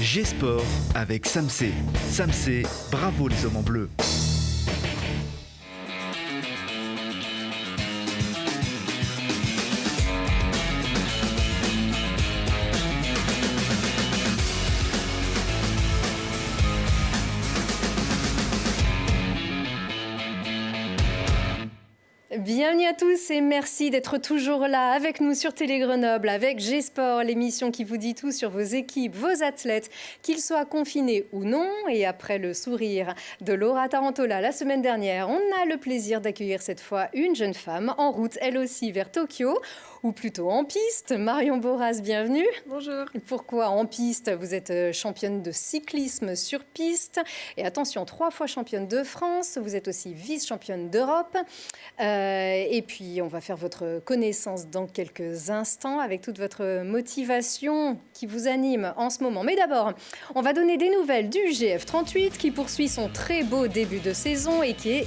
G-Sport avec Samsé. Samsé, bravo les hommes en bleu. Bienvenue à tous et merci d'être toujours là avec nous sur Télé Grenoble avec G-Sport, l'émission qui vous dit tout sur vos équipes, vos athlètes, qu'ils soient confinés ou non. Et après le sourire de Laura Tarantola la semaine dernière, on a le plaisir d'accueillir cette fois une jeune femme en route, elle aussi, vers Tokyo, ou plutôt en piste. Marion Boras, bienvenue. Bonjour. Pourquoi en piste? Vous êtes championne de cyclisme sur piste. Et attention, 3 fois championne de France. Vous êtes aussi vice-championne d'Europe. Et puis, on va faire votre connaissance dans quelques instants avec toute votre motivation qui vous anime en ce moment. Mais d'abord, on va donner des nouvelles du GF38 qui poursuit son très beau début de saison et qui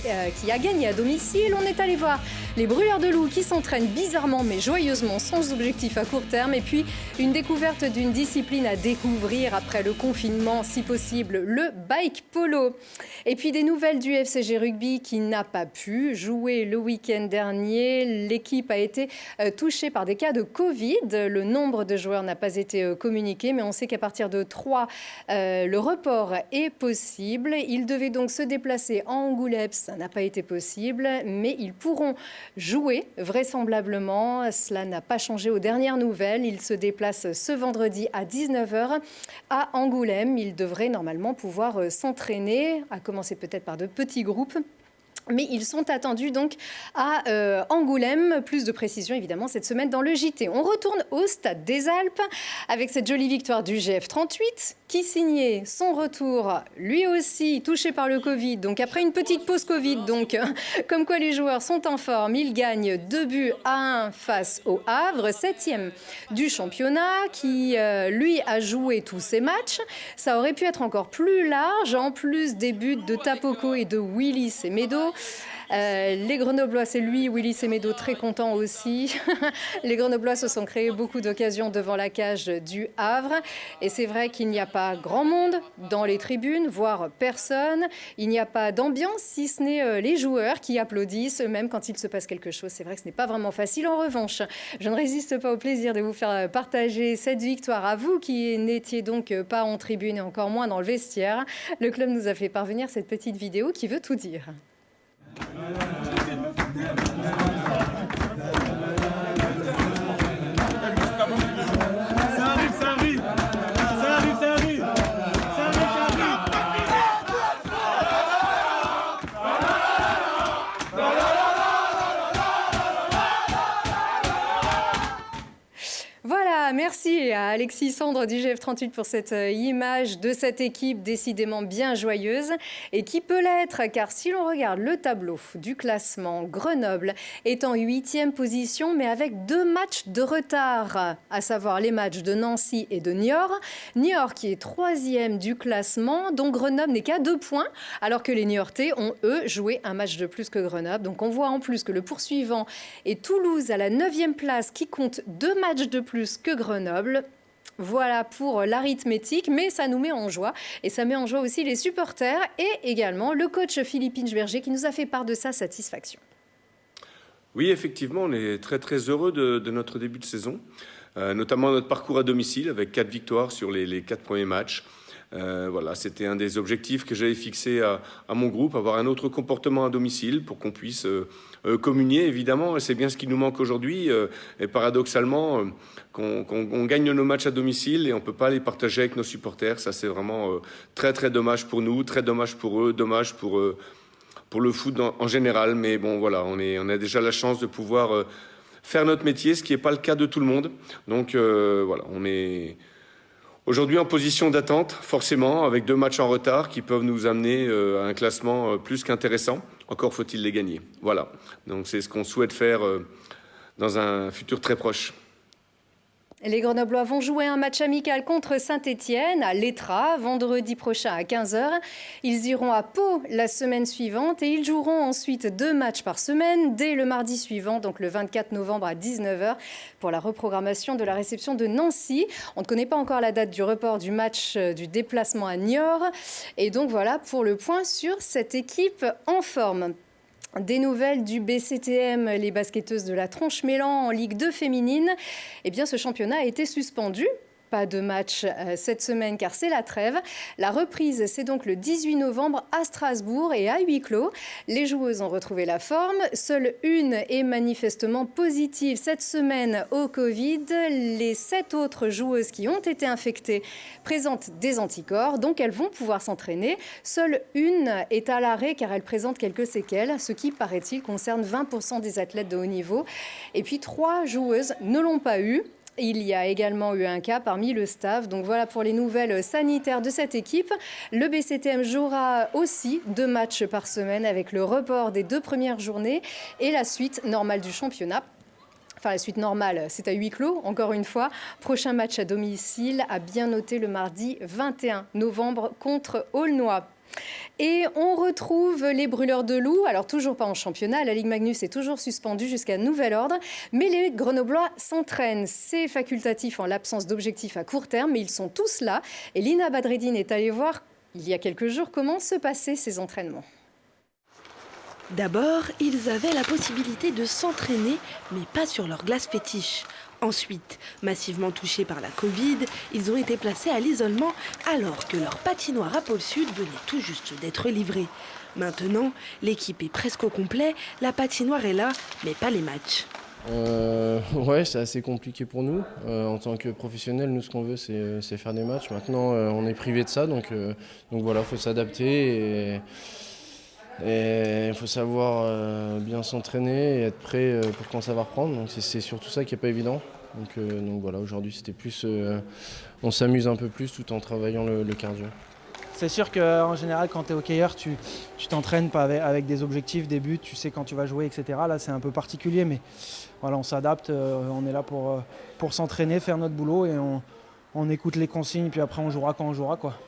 a gagné à domicile. On est allé voir les Bruyères de Loup qui s'entraînent bizarrement mais joyeusement sans objectif à court terme. Et puis, une découverte d'une discipline à découvrir après le confinement, si possible, le bike polo. Et puis, des nouvelles du FCG Rugby qui n'a pas pu jouer le week-end dernier. L'équipe a été touchée par des cas de Covid. Le nombre de joueurs n'a pas été communiqué, mais on sait qu'à partir de 3, le report est possible. Ils devaient donc se déplacer à Angoulême. Ça n'a pas été possible, mais ils pourront jouer vraisemblablement. Cela n'a pas changé aux dernières nouvelles. Ils se déplacent ce vendredi à 19h à Angoulême. Ils devraient normalement pouvoir s'entraîner, à commencer peut-être par de petits groupes. Mais ils sont attendus donc à Angoulême. Plus de précision évidemment cette semaine dans le JT. On retourne au Stade des Alpes avec cette jolie victoire du GF38 qui signait son retour lui aussi touché par le Covid. Donc après une petite pause Covid, donc comme quoi les joueurs sont en forme. Ils gagnent 2-1 face au Havre, 7e du championnat qui lui a joué tous ses matchs. Ça aurait pu être encore plus large en plus des buts de Tapoko et de Willy Semedo. Les Grenoblois, c'est lui, Willy Semedo, très content aussi. Les Grenoblois se sont créés beaucoup d'occasions devant la cage du Havre. Et c'est vrai qu'il n'y a pas grand monde dans les tribunes, voire personne. Il n'y a pas d'ambiance, si ce n'est les joueurs qui applaudissent, même quand il se passe quelque chose. C'est vrai que ce n'est pas vraiment facile. En revanche, je ne résiste pas au plaisir de vous faire partager cette victoire à vous qui n'étiez donc pas en tribune et encore moins dans le vestiaire. Le club nous a fait parvenir cette petite vidéo qui veut tout dire. Merci à Alexis Sandre du GF38 pour cette image de cette équipe décidément bien joyeuse et qui peut l'être car si l'on regarde le tableau du classement, Grenoble est en 8e position mais avec 2 matchs de retard, à savoir les matchs de Nancy et de Niort. Niort qui est 3e du classement, dont Grenoble n'est qu'à 2 points alors que les Niortais ont eux joué un match de plus que Grenoble. Donc on voit en plus que le poursuivant est Toulouse à la 9e place qui compte 2 matchs de plus que Grenoble. Voilà pour l'arithmétique, mais ça nous met en joie. Et ça met en joie aussi les supporters et également le coach Philippe Inchberger qui nous a fait part de sa satisfaction. Oui, effectivement, on est très très heureux de notre début de saison, notamment notre parcours à domicile avec 4 victoires sur les 4 premiers matchs. Voilà, c'était un des objectifs que j'avais fixé à mon groupe, avoir un autre comportement à domicile pour qu'on puisse communier, évidemment. C'est bien ce qui nous manque aujourd'hui. Et paradoxalement, qu'on gagne nos matchs à domicile et on ne peut pas les partager avec nos supporters. Ça, c'est vraiment très, très dommage pour nous, très dommage pour eux, dommage pour le foot en général. Mais bon, voilà, on a déjà la chance de pouvoir faire notre métier, ce qui n'est pas le cas de tout le monde. Donc, voilà, on est aujourd'hui en position d'attente, forcément, avec 2 matchs en retard qui peuvent nous amener à un classement plus qu'intéressant. Encore faut-il les gagner. Voilà. Donc c'est ce qu'on souhaite faire dans un futur très proche. Les Grenoblois vont jouer un match amical contre Saint-Étienne à l'Étra, vendredi prochain à 15h. Ils iront à Pau la semaine suivante et ils joueront ensuite 2 matchs par semaine dès le mardi suivant, donc le 24 novembre à 19h, pour la reprogrammation de la réception de Nancy. On ne connaît pas encore la date du report du match du déplacement à Niort. Et donc voilà pour le point sur cette équipe en forme. Des nouvelles du BCTM, les basketteuses de la Tronche-Mélan en Ligue 2 féminine. Eh bien, ce championnat a été suspendu. Pas de match cette semaine car c'est la trêve. La reprise, c'est donc le 18 novembre à Strasbourg et à huis clos. Les joueuses ont retrouvé la forme. Seule une est manifestement positive cette semaine au Covid. Les 7 autres joueuses qui ont été infectées présentent des anticorps, donc elles vont pouvoir s'entraîner. Seule une est à l'arrêt car elle présente quelques séquelles, ce qui, paraît-il, concerne 20% des athlètes de haut niveau. Et puis 3 joueuses ne l'ont pas eu. Il y a également eu un cas parmi le staff. Donc voilà pour les nouvelles sanitaires de cette équipe. Le BCTM jouera aussi 2 matchs par semaine avec le report des 2 premières journées et la suite normale du championnat. Enfin, la suite normale, c'est à huis clos, encore une fois. Prochain match à domicile, à bien noter le mardi 21 novembre contre Aulnois. Et on retrouve les brûleurs de loups, alors toujours pas en championnat, la Ligue Magnus est toujours suspendue jusqu'à nouvel ordre, mais les Grenoblois s'entraînent. C'est facultatif en l'absence d'objectifs à court terme, mais ils sont tous là. Et Lina Badreddine est allée voir, il y a quelques jours, comment se passaient ces entraînements. D'abord, ils avaient la possibilité de s'entraîner, mais pas sur leur glace fétiche. Ensuite, massivement touchés par la Covid, ils ont été placés à l'isolement alors que leur patinoire à Pôle Sud venait tout juste d'être livrée. Maintenant, l'équipe est presque au complet, la patinoire est là, mais pas les matchs. Ouais, c'est assez compliqué pour nous. En tant que professionnels, nous, ce qu'on veut, c'est faire des matchs. Maintenant, on est privé de ça, donc voilà, il faut s'adapter et il faut savoir bien s'entraîner et être prêt pour quand ça va reprendre. Donc c'est surtout ça qui n'est pas évident. Donc voilà, aujourd'hui, c'était plus, on s'amuse un peu plus tout en travaillant le cardio. C'est sûr qu'en général, quand tu es hockeyeur, tu t'entraînes pas avec des objectifs, des buts, tu sais quand tu vas jouer, etc. Là, c'est un peu particulier, mais voilà, on s'adapte, on est là pour s'entraîner, faire notre boulot et on écoute les consignes, puis après on jouera quand on jouera, quoi.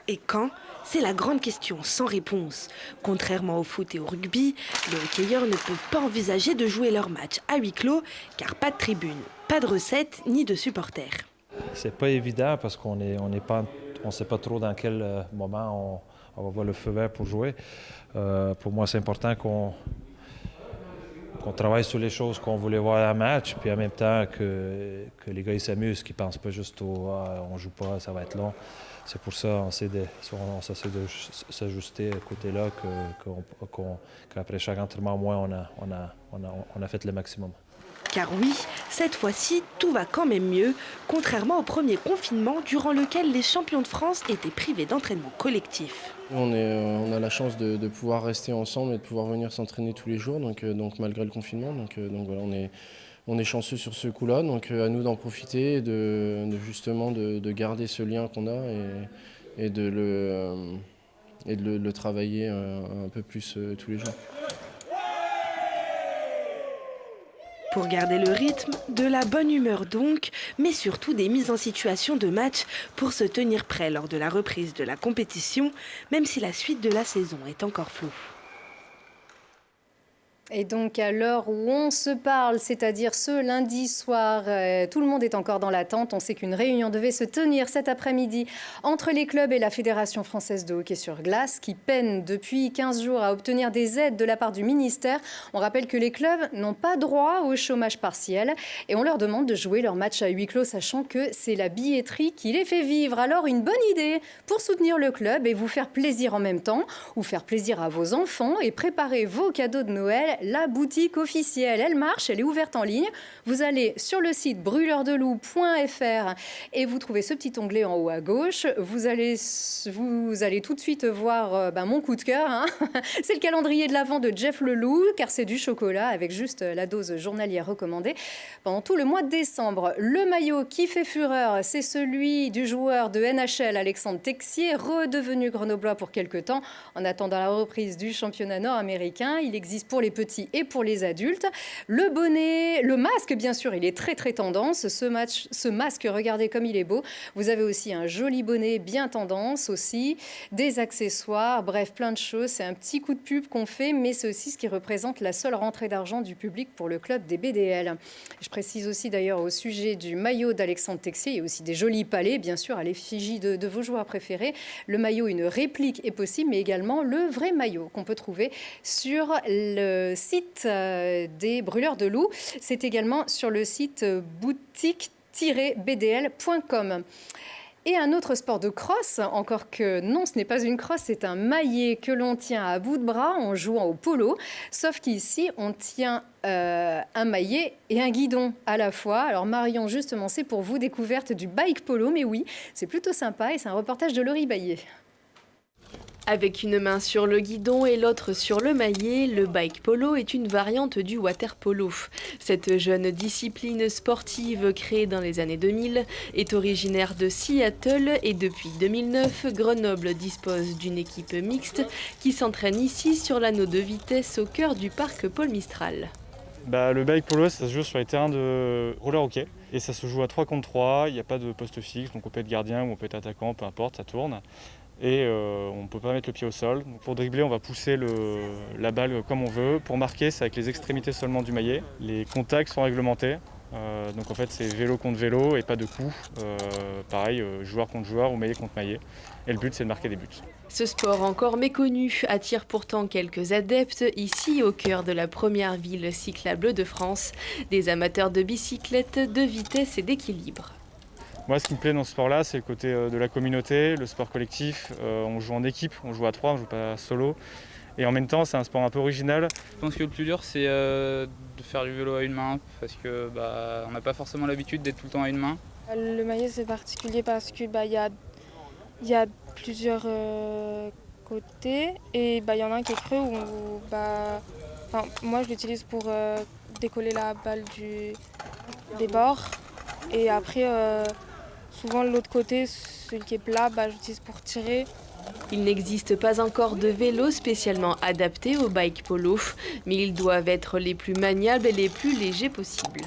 Et quand ? C'est la grande question sans réponse. Contrairement au foot et au rugby, les hockeyeurs ne peuvent pas envisager de jouer leur match à huis clos, car pas de tribune, pas de recettes ni de supporters. C'est pas évident parce qu'on ne sait pas trop dans quel moment on va voir le feu vert pour jouer. Pour moi, c'est important qu'on travaille sur les choses qu'on voulait voir à un match, puis en même temps que les gars ils s'amusent, qu'ils ne pensent pas juste on joue pas, ça va être long. C'est pour ça qu'on essaie de s'ajuster à côté-là, qu'après chaque entraînement, au moins, on a fait le maximum. Car oui, cette fois-ci, tout va quand même mieux, contrairement au premier confinement durant lequel les champions de France étaient privés d'entraînement collectif. On a la chance de pouvoir rester ensemble et de pouvoir venir s'entraîner tous les jours, donc malgré le confinement. Donc voilà, on est chanceux sur ce coup-là, donc à nous d'en profiter et de garder ce lien qu'on a et de le travailler un peu plus tous les jours. Pour garder le rythme, de la bonne humeur donc, mais surtout des mises en situation de match pour se tenir prêt lors de la reprise de la compétition, même si la suite de la saison est encore floue. Et donc à l'heure où on se parle, c'est-à-dire ce lundi soir, tout le monde est encore dans l'attente. On sait qu'une réunion devait se tenir cet après-midi entre les clubs et la Fédération française de hockey sur glace qui peine depuis 15 jours à obtenir des aides de la part du ministère. On rappelle que les clubs n'ont pas droit au chômage partiel et on leur demande de jouer leur match à huis clos, sachant que c'est la billetterie qui les fait vivre. Alors une bonne idée pour soutenir le club et vous faire plaisir en même temps, ou faire plaisir à vos enfants et préparer vos cadeaux de Noël. La boutique officielle, elle marche, elle est ouverte en ligne. Vous allez sur le site brûleurdeloup.fr et vous trouvez ce petit onglet en haut à gauche. Vous allez tout de suite voir mon coup de cœur. Hein. C'est le calendrier de l'Avent de Jeff Leloup, car c'est du chocolat avec juste la dose journalière recommandée pendant tout le mois de décembre. Le maillot qui fait fureur, c'est celui du joueur de NHL, Alexandre Texier, redevenu grenoblois pour quelque temps. En attendant la reprise du championnat nord-américain, il existe pour les petits petits et pour les adultes. Le bonnet, le masque, bien sûr, il est très très tendance. Ce masque, regardez comme il est beau. Vous avez aussi un joli bonnet bien tendance aussi, des accessoires, bref, plein de choses. C'est un petit coup de pub qu'on fait, mais c'est aussi ce qui représente la seule rentrée d'argent du public pour le club des BDL. Je précise aussi d'ailleurs au sujet du maillot d'Alexandre Texier, il y a aussi des jolis palets, bien sûr, à l'effigie de vos joueurs préférés. Le maillot, une réplique est possible, mais également le vrai maillot qu'on peut trouver sur le site des Brûleurs de Loups. C'est également sur le site boutique-bdl.com. Et un autre sport de crosse, encore que non, ce n'est pas une crosse, c'est un maillet que l'on tient à bout de bras en jouant au polo. Sauf qu'ici, on tient un maillet et un guidon à la fois. Alors Marion, justement, c'est pour vous, découverte du bike polo. Mais oui, c'est plutôt sympa et c'est un reportage de Laurie Baillet. Avec une main sur le guidon et l'autre sur le maillet, le bike polo est une variante du water polo. Cette jeune discipline sportive créée dans les années 2000 est originaire de Seattle et depuis 2009, Grenoble dispose d'une équipe mixte qui s'entraîne ici sur l'anneau de vitesse au cœur du parc Paul Mistral. Le bike polo, ça se joue sur les terrains de roller hockey et ça se joue à 3 contre 3, il n'y a pas de poste fixe, donc on peut être gardien ou on peut être attaquant, peu importe, ça tourne. Et on ne peut pas mettre le pied au sol. Donc pour dribbler, on va pousser la balle comme on veut. Pour marquer, c'est avec les extrémités seulement du maillet. Les contacts sont réglementés. Donc en fait, c'est vélo contre vélo et pas de coups. Pareil, joueur contre joueur ou maillet contre maillet. Et le but, c'est de marquer des buts. Ce sport encore méconnu attire pourtant quelques adeptes ici au cœur de la première ville cyclable de France. Des amateurs de bicyclettes, de vitesse et d'équilibre. Moi, ce qui me plaît dans ce sport-là, c'est le côté de la communauté, le sport collectif. On joue en équipe, on joue à 3, on ne joue pas solo. Et en même temps, c'est un sport un peu original. Je pense que le plus dur, c'est de faire du vélo à une main, parce que on n'a pas forcément l'habitude d'être tout le temps à une main. Le maillet, c'est particulier parce que y a plusieurs côtés et il y en a un qui est creux où moi, je l'utilise pour décoller la balle des bords. Et après, souvent l'autre côté, celui qui est plat, j'utilise pour tirer. Il n'existe pas encore de vélos spécialement adaptés au bike polo, mais ils doivent être les plus maniables et les plus légers possibles.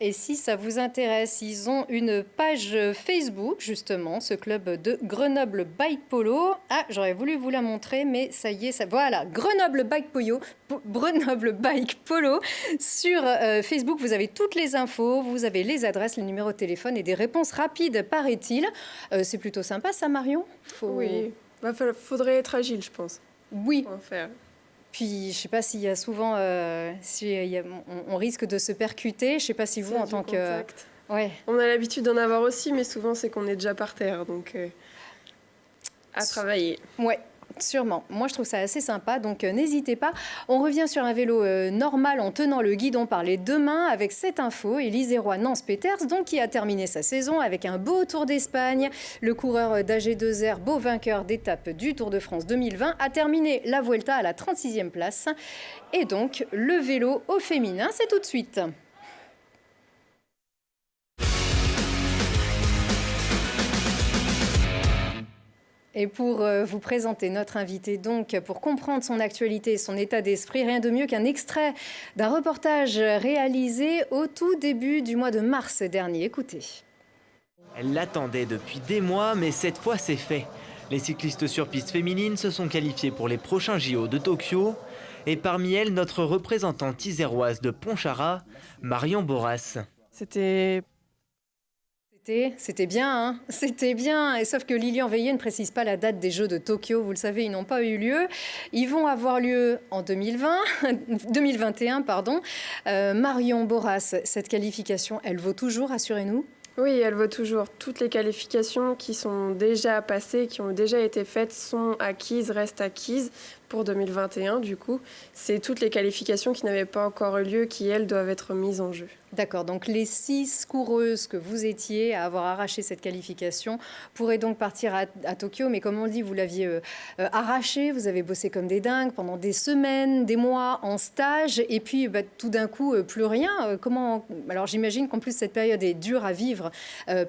Et si ça vous intéresse, ils ont une page Facebook, justement, ce club de Grenoble Bike Polo. Ah, j'aurais voulu vous la montrer, mais ça y est, voilà, Grenoble Bike Polo. Sur Facebook, vous avez toutes les infos, vous avez les adresses, les numéros de téléphone et des réponses rapides, paraît-il. C'est plutôt sympa, ça, Marion ? Oui, faudrait être agile, je pense. Oui. Pour en faire. Puis, je ne sais pas s'il y a souvent... on risque de se percuter. Je ne sais pas si vous, en tant que... Ouais. On a l'habitude d'en avoir aussi, mais souvent, c'est qu'on est déjà par terre. Donc, à travailler. Ouais. Sûrement. Moi, je trouve ça assez sympa, donc n'hésitez pas. On revient sur un vélo normal en tenant le guidon par les deux mains avec cette info. Élise Héroy Nance Peters, donc, qui a terminé sa saison avec un beau Tour d'Espagne. Le coureur d'AG2R, beau vainqueur d'étape du Tour de France 2020, a terminé la Vuelta à la 36e place. Et donc, le vélo au féminin, c'est tout de suite. Et pour vous présenter notre invité, donc, pour comprendre son actualité et son état d'esprit, rien de mieux qu'un extrait d'un reportage réalisé au tout début du mois de mars dernier. Écoutez. Elle l'attendait depuis des mois, mais cette fois c'est fait. Les cyclistes sur piste féminines se sont qualifiés pour les prochains JO de Tokyo. Et parmi elles, notre représentante iséroise de Pontcharra, Marion Boras. C'était bien, hein, c'était bien. Et sauf que Lilian Veillet ne précise pas la date des Jeux de Tokyo. Vous le savez, ils n'ont pas eu lieu. Ils vont avoir lieu en 2021. Marion Boras, cette qualification, elle vaut toujours, rassurez-nous ? Oui, elle vaut toujours. Toutes les qualifications qui sont déjà passées, qui ont déjà été faites, sont acquises, restent acquises pour 2021. Du coup, c'est toutes les qualifications qui n'avaient pas encore eu lieu qui, elles, doivent être mises en jeu. D'accord, donc les 6 coureuses que vous étiez à avoir arraché cette qualification pourraient donc partir à Tokyo. Mais comme on le dit, vous l'aviez arraché, vous avez bossé comme des dingues pendant des semaines, des mois en stage. Et puis, tout d'un coup, plus rien. Alors j'imagine qu'en plus, cette période est dure à vivre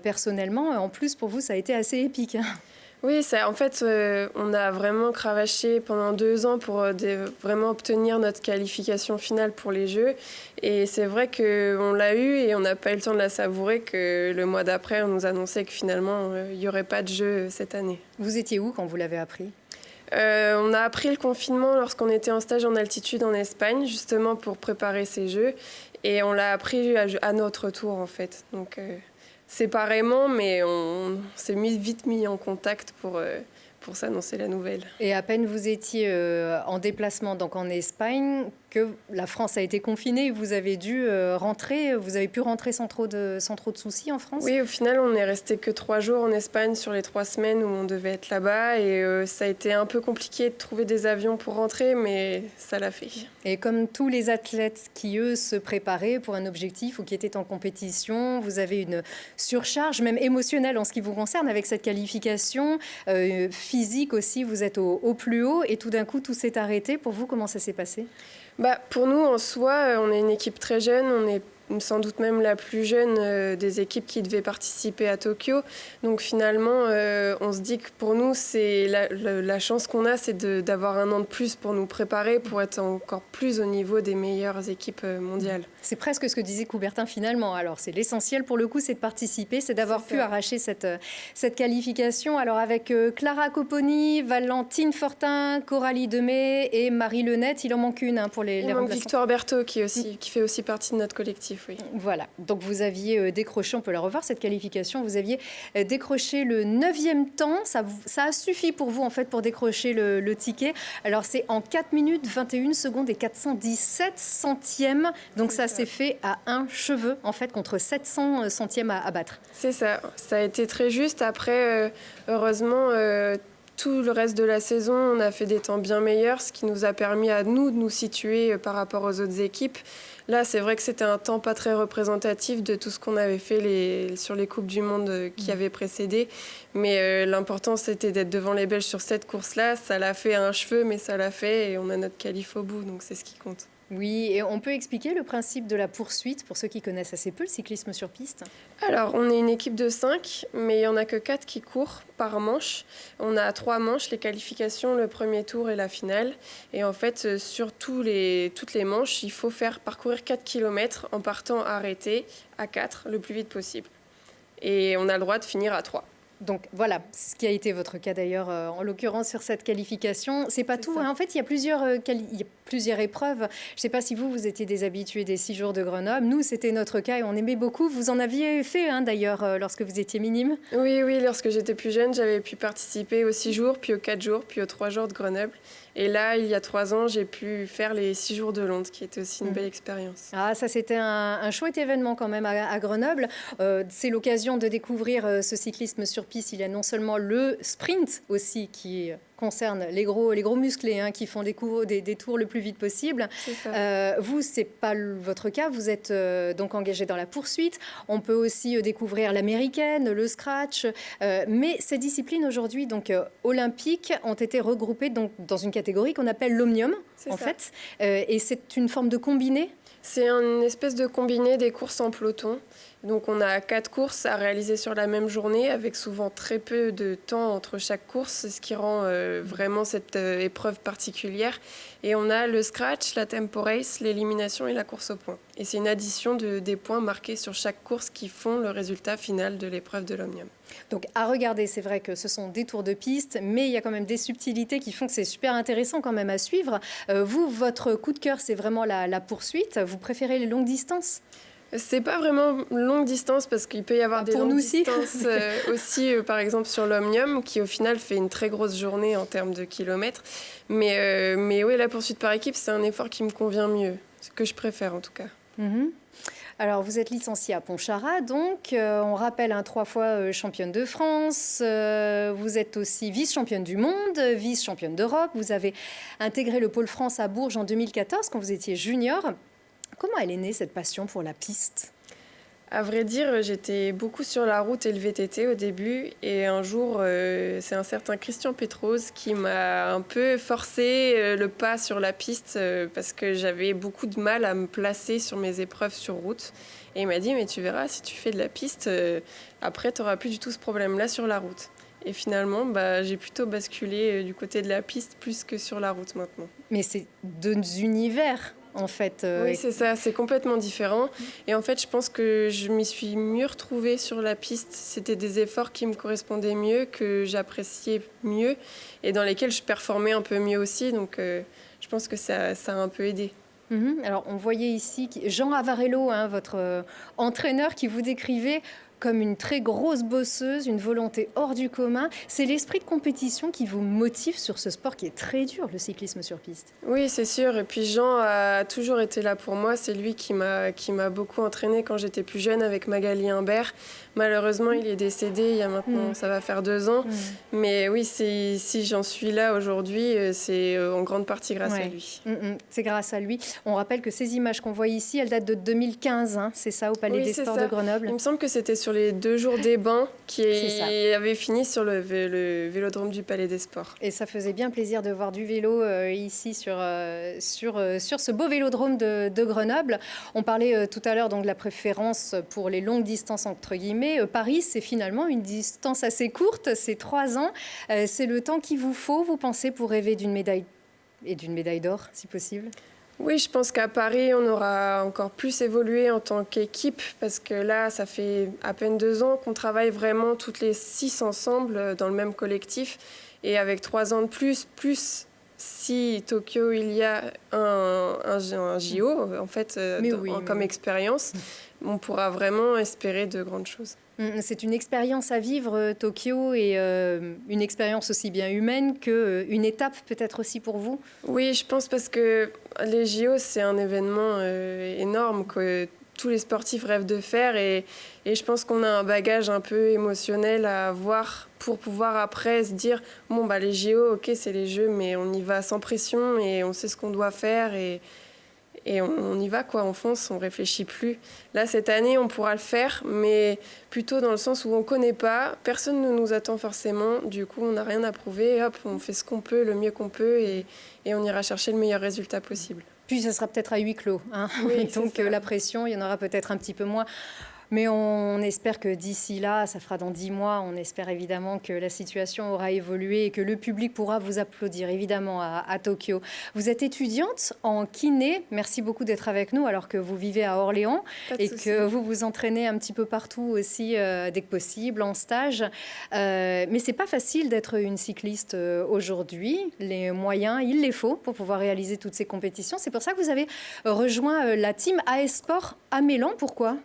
personnellement. En plus, pour vous, ça a été assez épique. Hein. Oui, en fait, on a vraiment cravaché pendant 2 ans pour vraiment obtenir notre qualification finale pour les Jeux. Et c'est vrai qu'on l'a eu et on n'a pas eu le temps de la savourer que le mois d'après, on nous annonçait que finalement, il n'y aurait pas de Jeux cette année. Vous étiez où quand vous l'avez appris ? On a appris le confinement lorsqu'on était en stage en altitude en Espagne, justement pour préparer ces Jeux. Et on l'a appris à notre tour, en fait. Donc, séparément, mais on s'est vite mis en contact pour s'annoncer la nouvelle. Et à peine vous étiez en déplacement donc en Espagne, que la France a été confinée, vous avez dû rentrer, vous avez pu rentrer sans trop de soucis en France ? Oui, au final, on n'est resté que 3 jours en Espagne sur les 3 semaines où on devait être là-bas. Et ça a été un peu compliqué de trouver des avions pour rentrer, mais ça l'a fait. Et comme tous les athlètes qui, eux, se préparaient pour un objectif ou qui étaient en compétition, vous avez une surcharge, même émotionnelle en ce qui vous concerne, avec cette qualification physique aussi, vous êtes au plus haut et tout d'un coup, tout s'est arrêté. Pour vous, comment ça s'est passé ? Pour nous, en soi, on est une équipe très jeune, on est sans doute même la plus jeune des équipes qui devaient participer à Tokyo. Donc finalement, on se dit que pour nous, c'est la chance qu'on a, c'est d'avoir un an de plus pour nous préparer, pour être encore plus au niveau des meilleures équipes mondiales. C'est presque ce que disait Coubertin finalement. Alors c'est l'essentiel pour le coup, c'est de participer, c'est d'avoir pu arracher cette qualification. Alors avec Clara Copponi, Valentine Fortin, Coralie Demey et Marie Lenette, il en manque une pour les remplaçants. Victoire Berthaud qui fait aussi partie de notre collectif. Oui. Voilà, donc vous aviez décroché, on peut la revoir cette qualification, vous aviez décroché le 9e temps, ça a suffi pour vous en fait pour décrocher le ticket. Alors c'est en 4 minutes 21 secondes et 417 centièmes, donc ça s'est fait à un cheveu en fait contre 700 centièmes à battre. C'est ça, ça a été très juste. Après, heureusement, tout le reste de la saison, on a fait des temps bien meilleurs, ce qui nous a permis à nous de nous situer par rapport aux autres équipes. Là, c'est vrai que c'était un temps pas très représentatif de tout ce qu'on avait fait sur les Coupes du Monde qui avaient précédé. Mais l'important, c'était d'être devant les Belges sur cette course-là. Ça l'a fait à un cheveu, mais ça l'a fait et on a notre qualif au bout, donc c'est ce qui compte. Oui, et on peut expliquer le principe de la poursuite pour ceux qui connaissent assez peu le cyclisme sur piste ? Alors, on est une équipe de 5, mais il n'y en a que 4 qui courent par manche. On a 3 manches, les qualifications, le premier tour et la finale. Et en fait, sur toutes les manches, il faut parcourir 4 km en partant arrêté à 4 le plus vite possible. Et on a le droit de finir à 3. Donc voilà, ce qui a été votre cas d'ailleurs, en l'occurrence sur cette qualification. C'est pas tout, hein. En fait, il y a plusieurs épreuves. Je ne sais pas si vous étiez des habitués des 6 jours de Grenoble. Nous, c'était notre cas et on aimait beaucoup. Vous en aviez fait d'ailleurs lorsque vous étiez minime. Oui, lorsque j'étais plus jeune, j'avais pu participer aux 6 jours, puis aux 4 jours, puis aux 3 jours de Grenoble. Et là, il y a 3 ans, j'ai pu faire les 6 jours de Londres, qui était aussi une belle expérience. Ah, ça, c'était un chouette événement quand même à Grenoble. C'est l'occasion de découvrir ce cyclisme sur piste. Il y a non seulement le sprint aussi qui concerne les gros musclés qui font des tours le plus vite possible. Vous, c'est pas votre cas. Vous êtes donc engagé dans la poursuite. On peut aussi découvrir l'américaine, le scratch. Mais ces disciplines aujourd'hui, donc olympiques, ont été regroupées donc dans une catégorie qu'on appelle l'omnium, en fait. Et c'est une forme de combiné. C'est une espèce de combiné des courses en peloton. Donc on a 4 courses à réaliser sur la même journée avec souvent très peu de temps entre chaque course, c'est ce qui rend vraiment cette épreuve particulière. Et on a le scratch, la tempo race, l'élimination et la course au point. Et c'est une addition des points marqués sur chaque course qui font le résultat final de l'épreuve de l'omnium. Donc à regarder, c'est vrai que ce sont des tours de piste, mais il y a quand même des subtilités qui font que c'est super intéressant quand même à suivre. Vous, votre coup de cœur, c'est vraiment la poursuite. Vous préférez les longues distances ? C'est pas vraiment longue distance parce qu'il peut y avoir des longues distances aussi, par exemple sur l'omnium, qui au final fait une très grosse journée en termes de kilomètres. Mais oui, la poursuite par équipe, c'est un effort qui me convient mieux, ce que je préfère en tout cas. Alors, vous êtes licenciée à Pontcharrat, donc on rappelle 3 fois championne de France. Vous êtes aussi vice-championne du monde, vice-championne d'Europe. Vous avez intégré le Pôle France à Bourges en 2014 quand vous étiez junior. Comment elle est née, cette passion pour la piste ? À vrai dire, j'étais beaucoup sur la route et le VTT au début. Et un jour, c'est un certain Christian Pétrose qui m'a un peu forcé le pas sur la piste parce que j'avais beaucoup de mal à me placer sur mes épreuves sur route. Et il m'a dit, mais tu verras, si tu fais de la piste, après, tu n'auras plus du tout ce problème-là sur la route. Et finalement, j'ai plutôt basculé du côté de la piste plus que sur la route maintenant. Mais c'est deux univers, en fait. Oui, c'est ça, c'est complètement différent. Et en fait, je pense que je m'y suis mieux retrouvée sur la piste. C'était des efforts qui me correspondaient mieux, que j'appréciais mieux et dans lesquels je performais un peu mieux aussi. Donc, je pense que ça a un peu aidé. Alors, on voyait ici Jean Avarello, votre entraîneur, qui vous décrivait comme une très grosse bosseuse, une volonté hors du commun. C'est l'esprit de compétition qui vous motive sur ce sport qui est très dur, le cyclisme sur piste. Oui, c'est sûr. Et puis Jean a toujours été là pour moi. C'est lui qui m'a beaucoup entraînée quand j'étais plus jeune avec Magali Imbert. Malheureusement, il est décédé il y a maintenant, ça va faire 2 ans. Mais oui, si j'en suis là aujourd'hui, c'est en grande partie grâce à lui. C'est grâce à lui. On rappelle que ces images qu'on voit ici, elles datent de 2015, c'est ça, au Palais des Sports de Grenoble. Il me semble que c'était sur les 2 jours des bains qui avaient fini sur le vélodrome du Palais des Sports. Et ça faisait bien plaisir de voir du vélo ici sur ce beau vélodrome de Grenoble. On parlait tout à l'heure donc de la préférence pour les longues distances entre guillemets. Paris, c'est finalement une distance assez courte, c'est 3 ans. C'est le temps qu'il vous faut, vous pensez, pour rêver d'une médaille et d'une médaille d'or, si possible? Oui, je pense qu'à Paris, on aura encore plus évolué en tant qu'équipe parce que là, ça fait à peine 2 ans qu'on travaille vraiment toutes les 6 ensemble dans le même collectif. Et avec 3 ans de plus si Tokyo, il y a un JO, en fait, comme expérience, on pourra vraiment espérer de grandes choses. C'est une expérience à vivre, Tokyo, et une expérience aussi bien humaine qu'une étape peut-être aussi pour vous? Oui, je pense parce que les JO, c'est un événement énorme que tous les sportifs rêvent de faire et je pense qu'on a un bagage un peu émotionnel à avoir pour pouvoir après se dire bon, les JO, ok, c'est les Jeux, mais on y va sans pression et on sait ce qu'on doit faire et on y va, quoi, on fonce, on réfléchit plus. Là, cette année, on pourra le faire, mais plutôt dans le sens où on connaît pas, personne ne nous attend forcément, du coup, on n'a rien à prouver, hop, on fait ce qu'on peut, le mieux qu'on peut, et on ira chercher le meilleur résultat possible. Puis, ça sera peut-être à huis clos, Oui, donc la pression, il y en aura peut-être un petit peu moins. Mais on espère que d'ici là, ça fera dans 10 mois, on espère évidemment que la situation aura évolué et que le public pourra vous applaudir, évidemment, à Tokyo. Vous êtes étudiante en kiné. Merci beaucoup d'être avec nous alors que vous vivez à Orléans et que vous vous entraînez un petit peu partout aussi, dès que possible, en stage. Mais c'est pas facile d'être une cycliste aujourd'hui. Les moyens, il les faut pour pouvoir réaliser toutes ces compétitions. C'est pour ça que vous avez rejoint la team AS Sport à Mélan. Pourquoi ?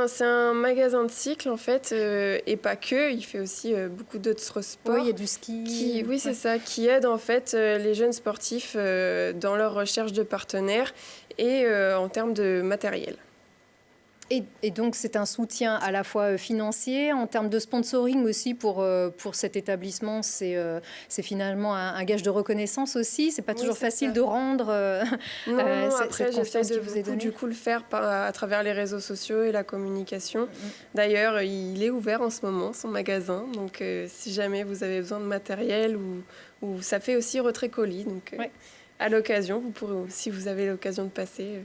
C'est un magasin de cycle, en fait, et pas que. Il fait aussi beaucoup d'autres sports. Oui, il y a du ski. Oui, c'est ça, qui aide, en fait, les jeunes sportifs dans leur recherche de partenaires et en termes de matériel. Et donc, c'est un soutien à la fois financier, en termes de sponsoring aussi pour cet établissement. C'est finalement un gage de reconnaissance aussi. C'est pas toujours facile de rendre après, j'essaie de du coup le faire à travers les réseaux sociaux et la communication. D'ailleurs, il est ouvert en ce moment, son magasin. Donc, si jamais vous avez besoin de matériel ou ça fait aussi retrait colis. Donc, à l'occasion, vous pourrez, si vous avez l'occasion de passer...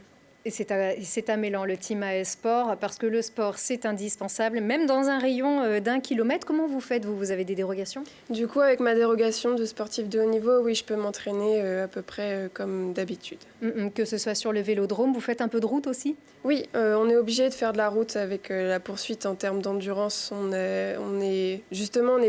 Et c'est à Mélan, le team AS Sport, parce que le sport, c'est indispensable, même dans un rayon d'1 kilomètre. Comment vous faites, vous avez des dérogations? Du coup, avec ma dérogation de sportif de haut niveau, oui, je peux m'entraîner à peu près comme d'habitude. Que ce soit sur le vélodrome, vous faites un peu de route aussi? Oui, on est obligé de faire de la route avec la poursuite en termes d'endurance. On n'est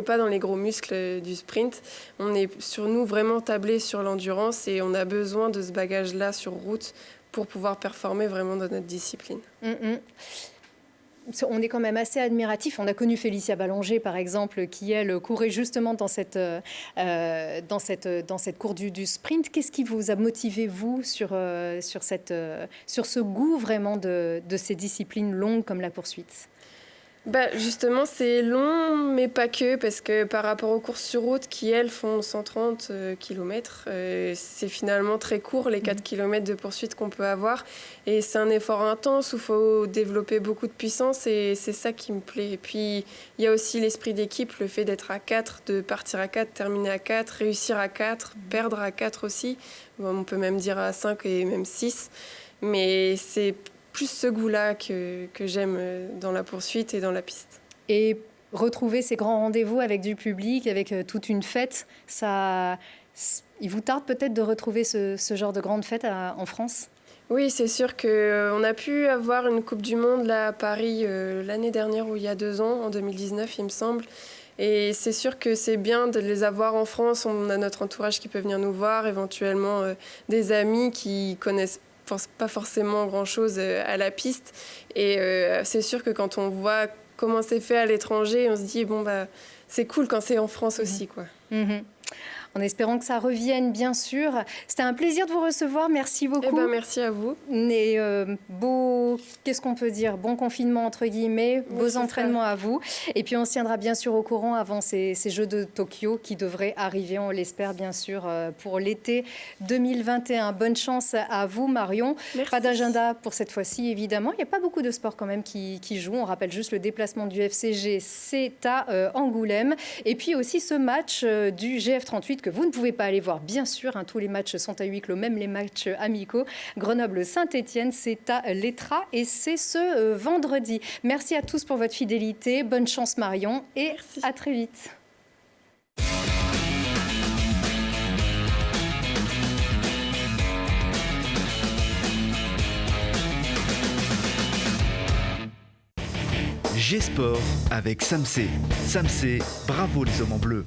pas dans les gros muscles du sprint. On est sur nous vraiment tablé sur l'endurance et on a besoin de ce bagage-là sur route pour pouvoir performer vraiment dans notre discipline. On est quand même assez admiratif. On a connu Félicia Ballanger, par exemple, qui, elle, courait justement dans cette course du sprint. Qu'est-ce qui vous a motivé, vous, sur ce goût vraiment de ces disciplines longues comme la poursuite? Justement, c'est long, mais pas que, parce que par rapport aux courses sur route qui, elles, font 130 km, c'est finalement très court, les 4 km de poursuite qu'on peut avoir. Et c'est un effort intense où il faut développer beaucoup de puissance et c'est ça qui me plaît. Et puis, il y a aussi l'esprit d'équipe, le fait d'être à 4, de partir à 4, terminer à 4, réussir à 4, perdre à 4 aussi. On peut même dire à 5 et même 6. Mais c'est plus ce goût-là que j'aime dans la poursuite et dans la piste. Et retrouver ces grands rendez-vous avec du public, avec toute une fête, il vous tarde peut-être de retrouver ce genre de grande fête en France ? Oui, c'est sûr qu'on a pu avoir une Coupe du Monde là, à Paris l'année dernière ou il y a 2 ans, en 2019 il me semble. Et c'est sûr que c'est bien de les avoir en France. On a notre entourage qui peut venir nous voir, éventuellement des amis qui connaissent pas forcément grand-chose à la piste. Et c'est sûr que quand on voit comment c'est fait à l'étranger, on se dit, c'est cool quand c'est en France aussi, quoi. En espérant que ça revienne, bien sûr. C'était un plaisir de vous recevoir. Merci beaucoup. Merci à vous. Et qu'est-ce qu'on peut dire ? Bon confinement, entre guillemets, beaux entraînements à vous. Et puis, on se tiendra bien sûr au courant avant ces Jeux de Tokyo qui devraient arriver, on l'espère, bien sûr, pour l'été 2021. Bonne chance à vous, Marion. Merci. Pas d'agenda pour cette fois-ci, évidemment. Il n'y a pas beaucoup de sports quand même qui jouent. On rappelle juste le déplacement du FCG, c'est à Angoulême. Et puis aussi ce match du GF38 que vous ne pouvez pas aller voir, bien sûr. Tous les matchs sont à huis clos, même les matchs amicaux. Grenoble-Saint-Étienne, c'est à l'Etra et c'est ce vendredi. Merci à tous pour votre fidélité. Bonne chance, Marion, et à très vite. G-Sport avec Samsé. Samsé, bravo les hommes en bleu.